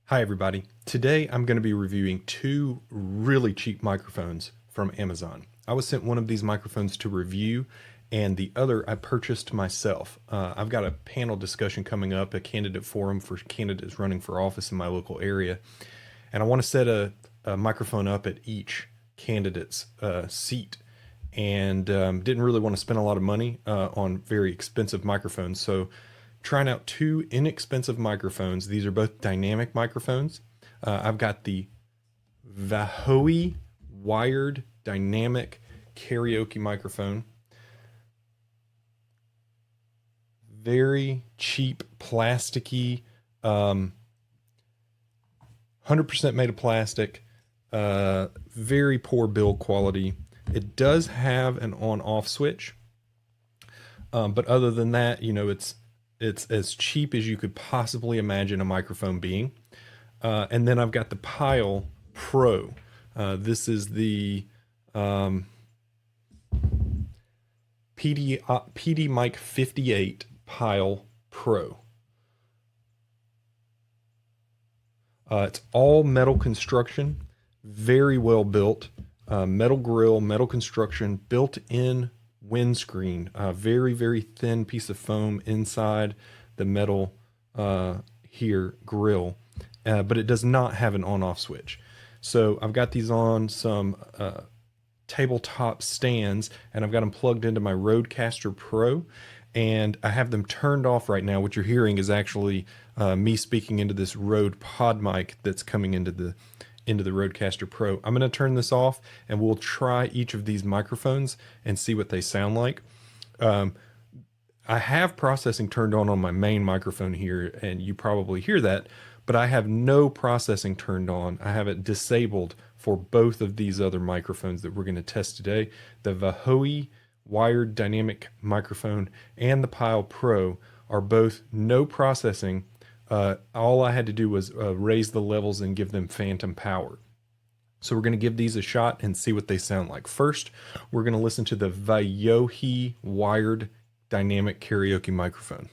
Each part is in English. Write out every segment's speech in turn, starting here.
Hi everybody. Today I'm going to be reviewing two really cheap microphones from Amazon. I was sent one of these microphones to review and the other I purchased myself. I've got a panel discussion coming up, a candidate forum for candidates running for office in my local area. And I want to set a microphone up at each candidate's seat and didn't really want to spend a lot of money on very expensive microphones. So trying out two inexpensive microphones. These are both dynamic microphones. I've got the Vahoe wired dynamic karaoke microphone. Very cheap, plasticky, 100% made of plastic, very poor build quality. It does have an on-off switch, but other than that, you know, it's as cheap as you could possibly imagine a microphone being. And then I've got the Pyle Pro. This is the PD Mic 58 Pyle Pro. It's all metal construction, very well built, metal grill, metal construction, built-in windscreen, very, very thin piece of foam inside the metal here grill, but it does not have an on-off switch. So I've got these on some tabletop stands and I've got them plugged into my Rodecaster Pro, and I have them turned off right now. What you're hearing is actually me speaking into this Rode pod mic that's coming into the Rodecaster Pro. I'm going to turn this off and we'll try each of these microphones and see what they sound like. I have processing turned on my main microphone here, and you probably hear that, but I have no processing turned on. I have it disabled for both of these other microphones that we're going to test today. The Vahoe wired dynamic microphone and the Pyle Pro are both no processing. All I had to do was raise the levels and give them phantom power. So we're going to give these a shot and see what they sound like. First, we're going to listen to the Vahoe wired dynamic karaoke microphone.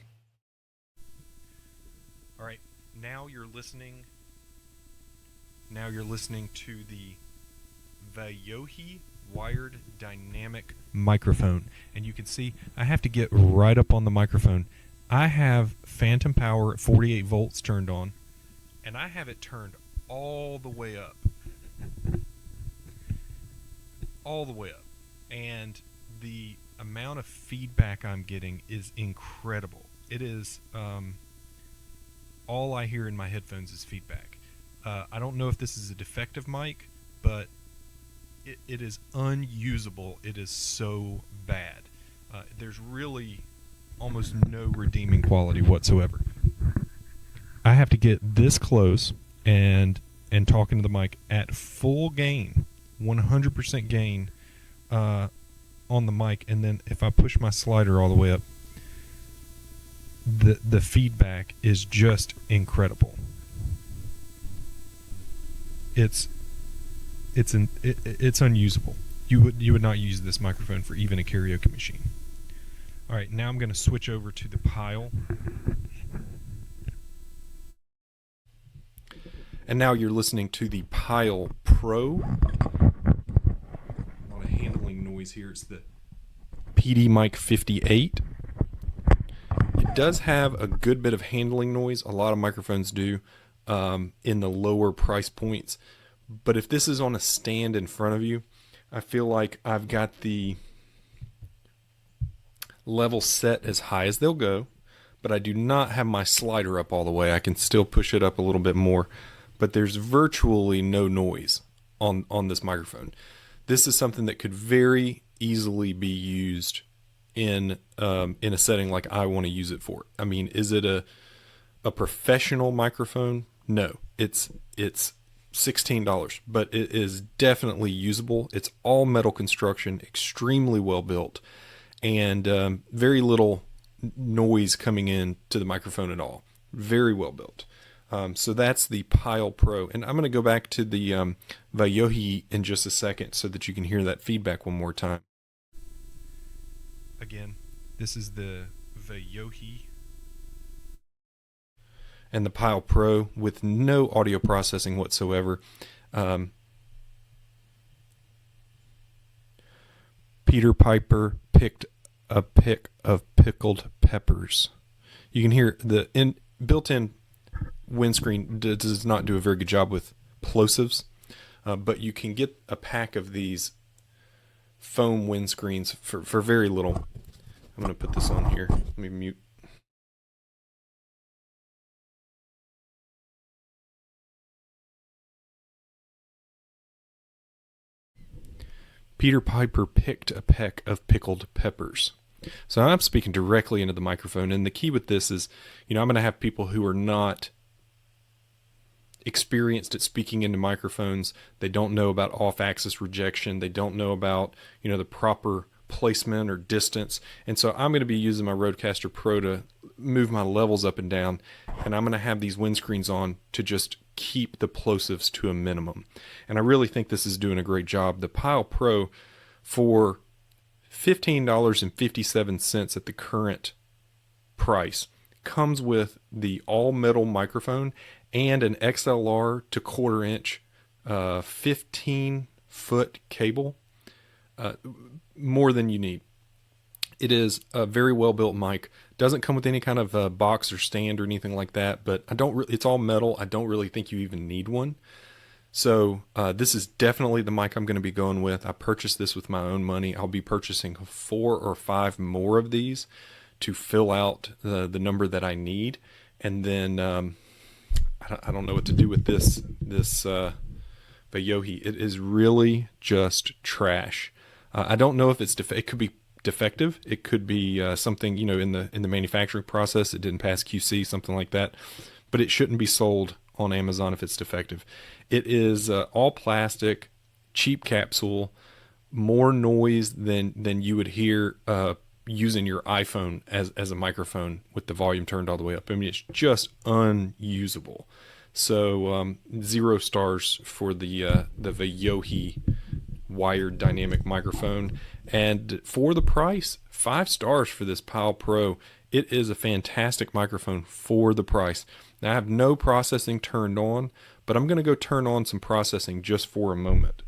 All right, now you're listening to the Vahoe wired dynamic microphone, and you can see I have to get right up on the microphone. I have phantom power at 48 volts turned on, and I have it turned all the way up. All the way up. And the amount of feedback I'm getting is incredible. It is, all I hear in my headphones is feedback. I don't know if this is a defective mic, but it is unusable. It is so bad. There's really almost no redeeming quality whatsoever. I have to get this close and talk into the mic at full gain, 100% gain on the mic, and then if I push my slider all the way up, the feedback is just incredible. It's unusable. You would not use this microphone for even a karaoke machine. All right, now I'm going to switch over to the Pyle. And now you're listening to the Pyle Pro. A lot of handling noise here. It's the PD Mic 58. It does have a good bit of handling noise. A lot of microphones do in the lower price points. But if this is on a stand in front of you, I feel like I've got the level set as high as they'll go, but I do not have my slider up all the way. I can still push it up a little bit more, but there's virtually no noise on this microphone. This is something that could very easily be used in a setting like I want to use it for. I mean, is it a professional microphone? No, it's $16, but it is definitely usable. It's all metal construction, extremely well built, and very little noise coming in to the microphone at all. Very well built. So that's the Pyle Pro. And I'm going to go back to the Vahoe in just a second so that you can hear that feedback one more time. Again, this is the Vahoe. and the Pyle Pro with no audio processing whatsoever. Peter Piper picked a pick of pickled peppers. You can hear the built-in windscreen does not do a very good job with plosives, but you can get a pack of these foam windscreens for very little. I'm going to put this on here. Let me mute. Peter Piper picked a peck of pickled peppers. So I'm speaking directly into the microphone, and the key with this is, I'm going to have people who are not experienced at speaking into microphones. They don't know about off-axis rejection. They don't know about, the proper placement or distance. And so I'm going to be using my Rodecaster Pro to move my levels up and down, and I'm going to have these windscreens on to just keep the plosives to a minimum. And I really think this is doing a great job. The Pyle Pro, for $15.57 at the current price, comes with the all-metal microphone and an XLR to quarter-inch 15-foot cable. More than you need. It is a very well-built mic. Doesn't come with any kind of box or stand or anything like that, but it's all metal. I don't really think you even need one. So this is definitely the mic I'm going to be going with. I purchased this with my own money. I'll be purchasing 4 or 5 more of these to fill out the number that I need. And then I don't know what to do with this Vayohi. It is really just trash. I don't know if it could be defective. It could be something, in the manufacturing process. It didn't pass QC, something like that. But it shouldn't be sold on Amazon if it's defective. It is all plastic, cheap capsule, more noise than you would hear using your iPhone as a microphone with the volume turned all the way up. I mean, it's just unusable. So 0 stars for the Vayohi wired dynamic microphone, and for the price, 5 stars for this Pyle Pro. It is a fantastic microphone for the price. Now, I have no processing turned on, but I'm going to go turn on some processing just for a moment.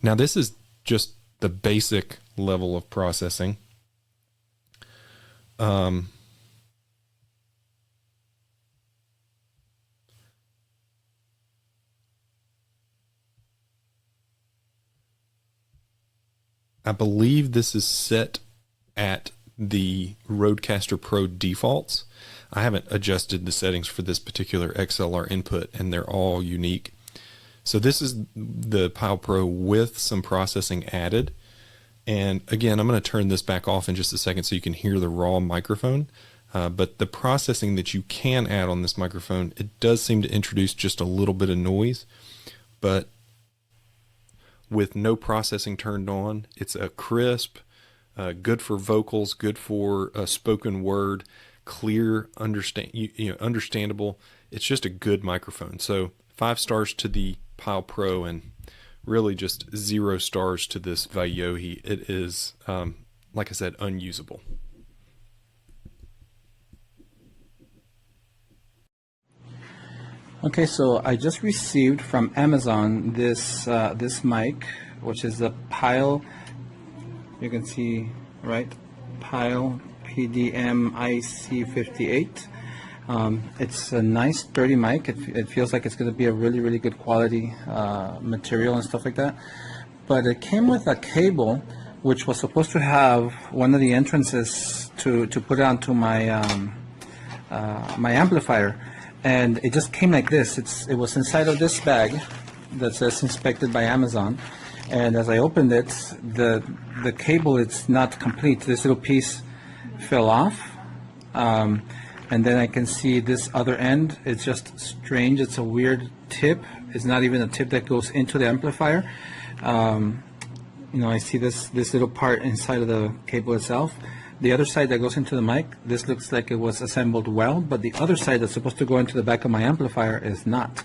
Now, this is just the basic level of processing. I believe this is set at the Rodecaster Pro defaults. I haven't adjusted the settings for this particular XLR input, and they're all unique. So this is the Pyle Pro with some processing added. And again, I'm going to turn this back off in just a second so you can hear the raw microphone. But the processing that you can add on this microphone, it does seem to introduce just a little bit of noise. But with no processing turned on, it's a crisp, good for vocals, good for spoken word, clear, understandable. It's just a good microphone. So 5 stars to the Pyle Pro, and really just 0 stars to this Vayohi. It is, like I said, unusable. Okay, so I just received from Amazon this mic, which is the Pyle. You can see, right? Pyle PDM-IC58. It's a nice, sturdy mic. It feels like it's going to be a really, really good quality material and stuff like that. But it came with a cable, which was supposed to have one of the entrances to put it onto my my amplifier. And it just came like this. It was inside of this bag that says inspected by Amazon. And as I opened it, the cable, it's not complete. This little piece fell off. And then I can see this other end. It's just strange. It's a weird tip. It's not even a tip that goes into the amplifier. I see this little part inside of the cable itself. The other side that goes into the mic, this looks like it was assembled well, but the other side that's supposed to go into the back of my amplifier is not.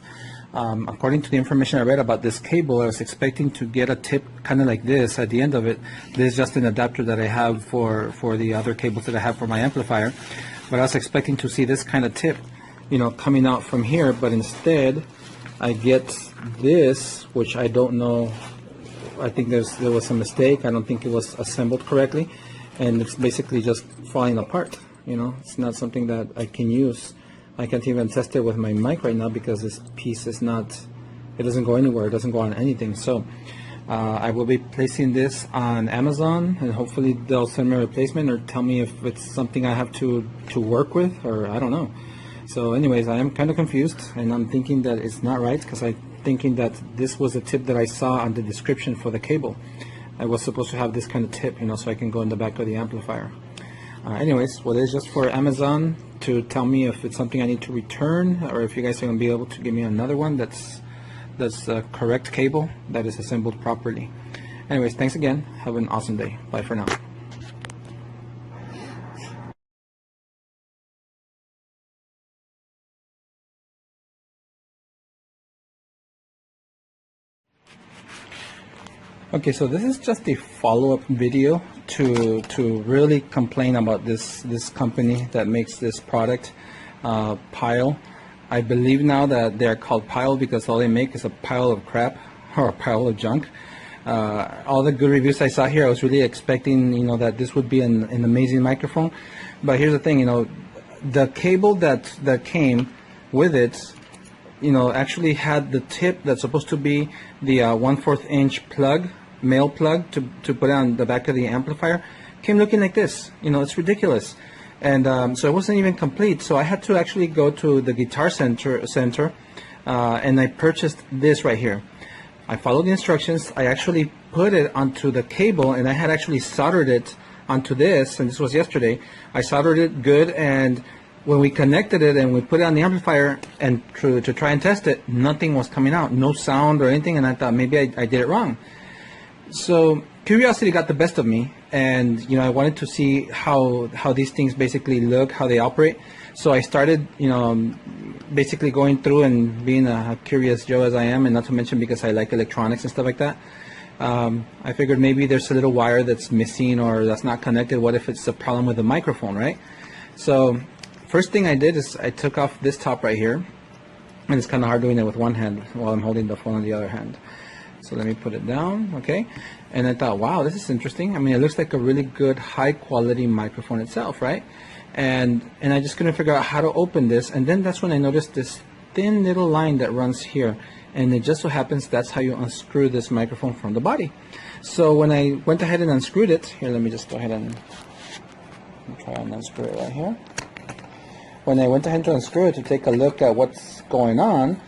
According to the information I read about this cable, I was expecting to get a tip kind of like this at the end of it. This is just an adapter that I have for the other cables that I have for my amplifier. But I was expecting to see this kind of tip, coming out from here. But instead, I get this, which I don't know. I think there was a mistake. I don't think it was assembled correctly. And it's basically just falling apart. It's not something that I can use. I can't even test it with my mic right now because this piece is not, it doesn't go anywhere, it doesn't go on anything. So I will be placing this on Amazon, and hopefully they'll send me a replacement or tell me if it's something I have to work with, or I don't know. So anyways, I am kind of confused, and I'm thinking that it's not right because I'm thinking that this was a tip that I saw on the description for the cable. I was supposed to have this kind of tip, so I can go in the back of the amplifier. Anyways, well, it's just for Amazon to tell me if it's something I need to return, or if you guys are going to be able to give me another one that's the correct cable that is assembled properly. Anyways, thanks again. Have an awesome day. Bye for now. Okay, so this is just a follow-up video to really complain about this company that makes this product, Pyle. I believe now that they're called Pyle because all they make is a pile of crap or a pile of junk. All the good reviews I saw here, I was really expecting, that this would be an amazing microphone. But here's the thing, the cable that came with it, actually had the tip that's supposed to be the 1/4 inch plug, male plug to put on the back of the amplifier, came looking like this. It's ridiculous. And so it wasn't even complete. So I had to actually go to the Guitar Center and I purchased this right here. I followed the instructions. I actually put it onto the cable, and I had actually soldered it onto this, and this was yesterday. I soldered it good, and when we connected it and we put it on the amplifier and to try and test it, nothing was coming out, no sound or anything, and I thought maybe I did it wrong. So curiosity got the best of me, and I wanted to see how these things basically look, how they operate. So I started basically going through and being a curious Joe as I am, and not to mention because I like electronics and stuff like that. I figured maybe there's a little wire that's missing or that's not connected. What if it's a problem with the microphone, right? So first thing I did is I took off this top right here, and it's kind of hard doing it with one hand while I'm holding the phone in the other hand. So let me put it down, okay? And I thought, wow, this is interesting. I mean, it looks like a really good, high-quality microphone itself, right? And I just couldn't figure out how to open this. And then that's when I noticed this thin little line that runs here. And it just so happens that's how you unscrew this microphone from the body. So when I went ahead and unscrewed it, here, let me just go ahead and try and unscrew it right here. When I went ahead to unscrew it to take a look at what's going on,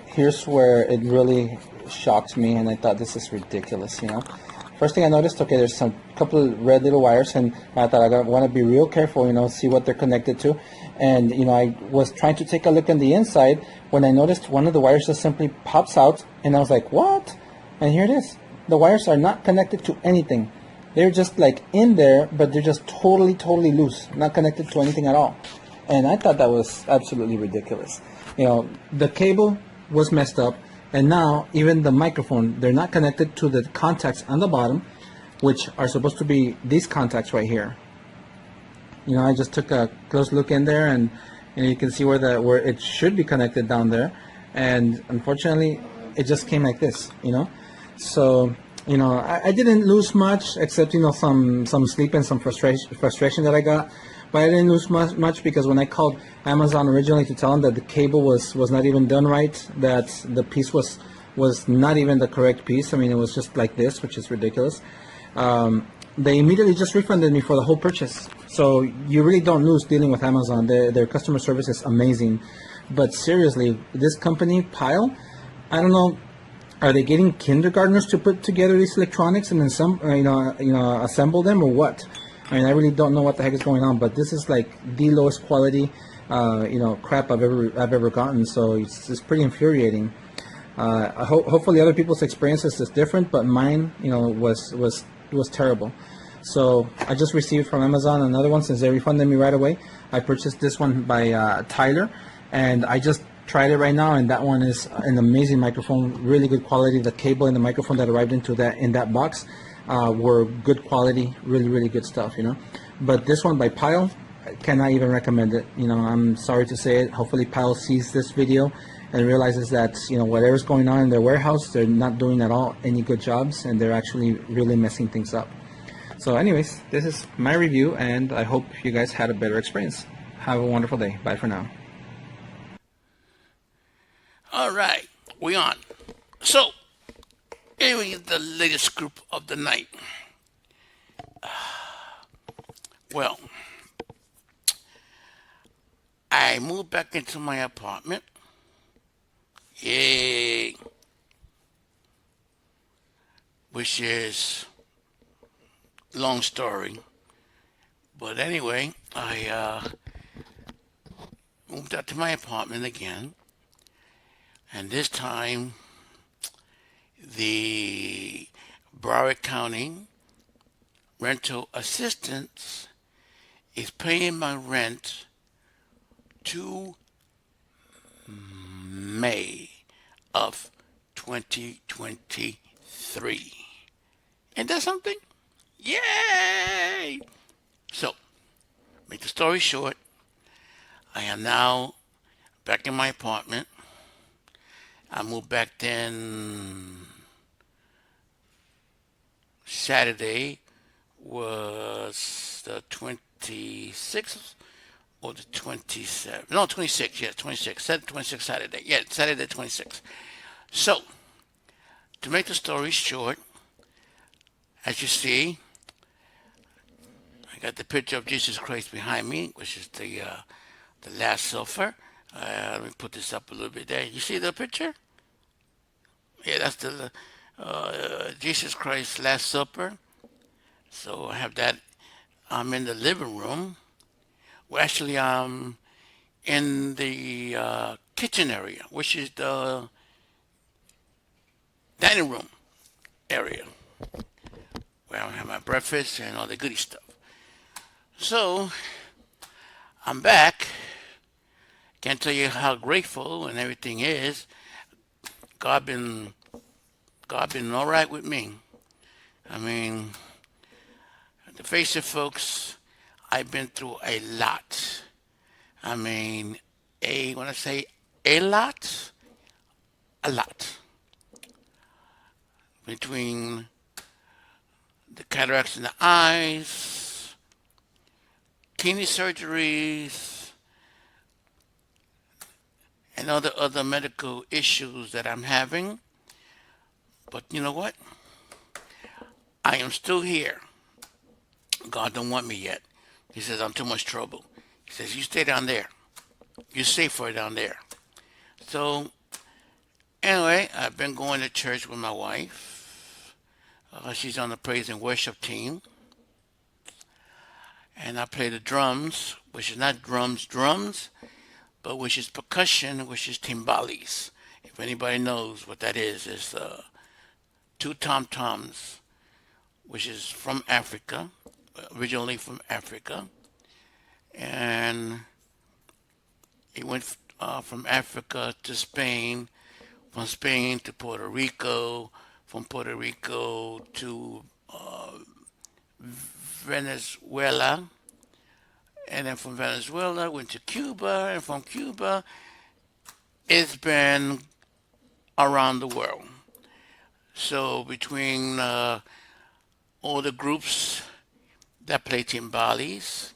here's where it really shocked me, and I thought, this is ridiculous. First thing I noticed, okay, there's some couple of red little wires, and I thought I want to be real careful, see what they're connected to. And I was trying to take a look on the inside when I noticed one of the wires just simply pops out, and I was like, what? And here it is. The wires are not connected to anything. They're just like in there, but they're just totally loose, not connected to anything at all. And I thought that was absolutely ridiculous. The cable was messed up. And now, even the microphone, they're not connected to the contacts on the bottom, which are supposed to be these contacts right here. I just took a close look in there, and you can see where it should be connected down there. And unfortunately, it just came like this, So, I didn't lose much, except, some sleep and some frustration that I got. But I didn't lose much because when I called Amazon originally to tell them that the cable was not even done right, that the piece was not even the correct piece. I mean, it was just like this, which is ridiculous. They immediately just refunded me for the whole purchase. So you really don't lose dealing with Amazon. Their customer service is amazing. But seriously, this company, Pyle, I don't know, are they getting kindergartners to put together these electronics and then assemble them, or what? I mean, I really don't know what the heck is going on, but this is like the lowest quality, crap I've ever gotten. So it's pretty infuriating. Hopefully, other people's experiences is different, but mine, was terrible. So I just received from Amazon another one since they refunded me right away. I purchased this one by Tyler, and I just tried it right now, and that one is an amazing microphone, really good quality. The cable and the microphone that arrived in that box were good quality, really, really good stuff, you know. But this one by Pyle, I cannot even recommend it. You know, I'm sorry to say it. Hopefully Pyle sees this video and realizes that, you know, whatever's going on in their warehouse, they're not doing at all any good jobs, and they're actually really messing things up. So anyways, this is my review, and I hope you guys had a better experience. Have a wonderful day. Bye for now. All right, we on. So, anyway, the latest group of the night. Well, I moved back into my apartment. Yay. Which is long story. But anyway, I moved out to my apartment again. And this time, the Broward County rental assistance is paying my rent to May of 2023. Ain't that something? Yay! So, make the story short, I am now back in my apartment. I moved back then. Saturday was the 26th or the 27th. No, 26th. Yeah, 26th. Said 26th Saturday. Yeah, Saturday 26th. So, to make the story short, as you see, I got the picture of Jesus Christ behind me, which is the Last Supper. Let me put this up a little bit there. You see the picture? Yeah, that's the Jesus Christ Last Supper. So I have that. I'm in the living room. Well, actually, I'm in the kitchen area, which is the dining room area, where I have my breakfast and all the goody stuff. So I'm back. Can't tell you how grateful and everything is. God been all right with me. I mean, to face it, folks, I've been through a lot. I mean, when I say a lot, between the cataracts in the eyes, kidney surgeries, and other medical issues that I'm having. But you know what? I am still here. God don't want me yet. He says I'm too much trouble. He says you stay down there. You're safer down there. So anyway, I've been going to church with my wife. She's on the praise and worship team. And I play the drums, which is not drums, but which is percussion, which is timbales. If anybody knows what that is, it's two tom-toms, which is from Africa, originally from Africa. And it went from Africa to Spain, from Spain to Puerto Rico, from Puerto Rico to Venezuela, and then from Venezuela went to Cuba, and from Cuba it's been around the world. So between all the groups that play timbales,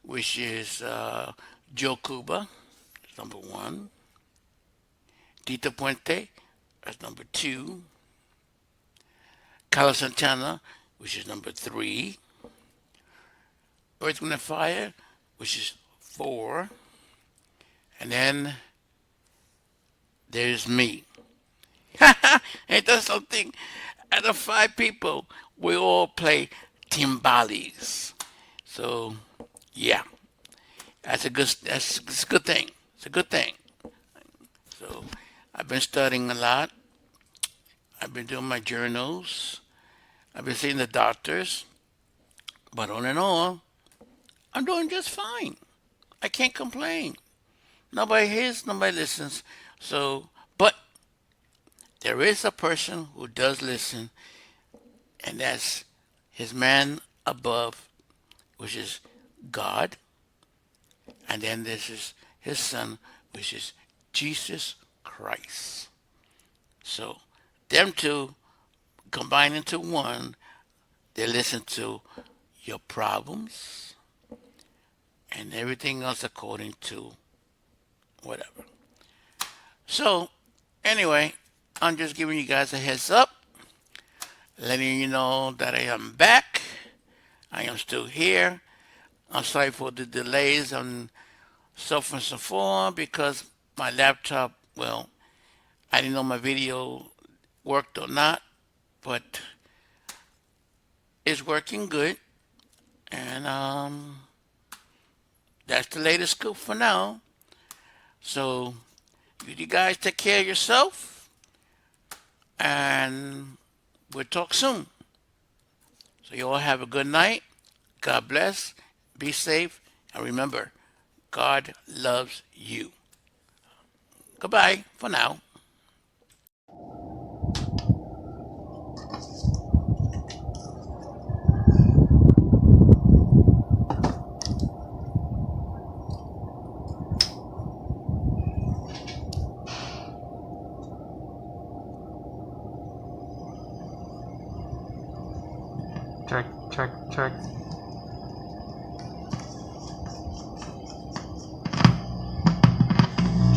which is Joe Cuba, number one, Tito Puente, that's number two, Carlos Santana, which is number three, Earth, Wind and Fire, which is four, and then there's me. Ain't that something? Out of five people, we all play timbales. So, yeah, that's a good thing. It's a good thing. So, I've been studying a lot. I've been doing my journals. I've been seeing the doctors. But all in all, I'm doing just fine. I can't complain. Nobody hears, nobody listens. So, but there is a person who does listen, and that's his man above, which is God, and then this is his son, which is Jesus Christ. So, them two combine into one. They listen to your problems and everything else according to whatever. So, anyway, I'm just giving you guys a heads up, letting you know that I am back. I am still here. I'm sorry for the delays on so and so forth because my laptop, well, I didn't know my video worked or not, but it's working good. And that's the latest scoop for now. So you guys take care of yourself, and we'll talk soon. So you all have a good night. God bless. Be safe. And remember, God loves you. Goodbye for now. Check, check, check.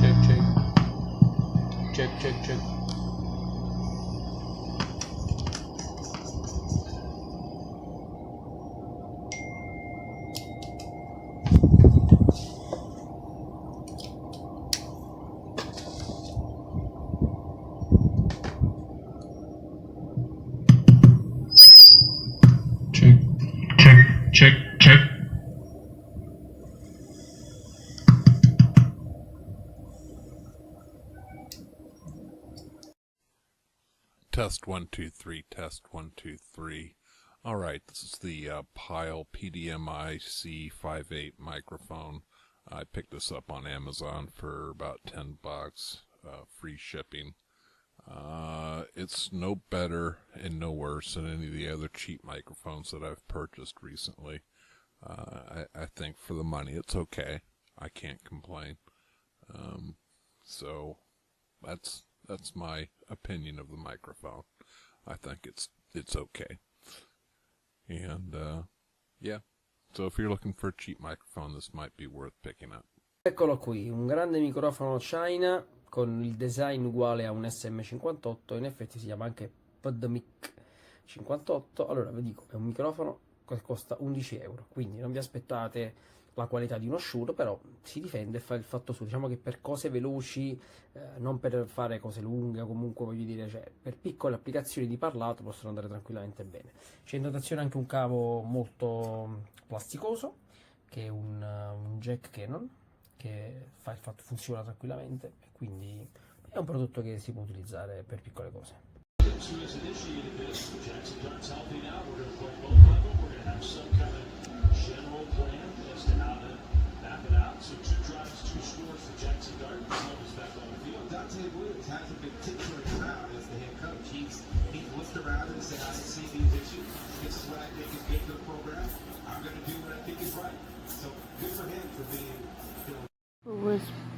Check, check. Check, check, check. Check, check, check, check. Test 1 2 3. Test 1 2 3. All right, this is the Pyle PDMI C58 microphone. I picked this up on Amazon for about $10, free shipping. It's no better and no worse than any of the other cheap microphones that I've purchased recently. I think for the money, it's okay. I can't complain. So that's my opinion of the microphone. I think it's okay. And yeah, so if you're looking for a cheap microphone, this might be worth picking up. Eccolo qui, un grande microfono China con il design uguale a un SM58, in effetti si chiama anche PodMic 58. Allora vi dico, è un microfono che costa 11 euro, quindi non vi aspettate la qualità di uno Shure, però si difende e fa il fatto suo. Diciamo che per cose veloci, non per fare cose lunghe, o comunque voglio dire, cioè, per piccole applicazioni di parlato possono andare tranquillamente bene. C'è in dotazione anche un cavo molto plasticoso, che è un jack Canon, che fa il fatto, funziona tranquillamente, e quindi è un prodotto che si può utilizzare per piccole cose.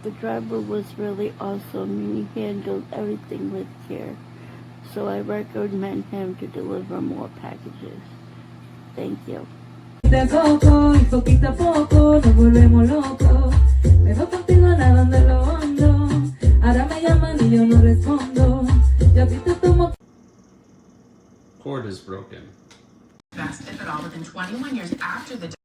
The driver was really awesome. He handled everything with care. So I recommend him to deliver more packages. Thank you. De poco y poquito a poco nos volvemos locos. Me voy contigo nadando en lo hondo. Ahora me llaman y yo no respondo. Yo a ti te tomo. Cord is broken. Best, if at all, within 21 years after the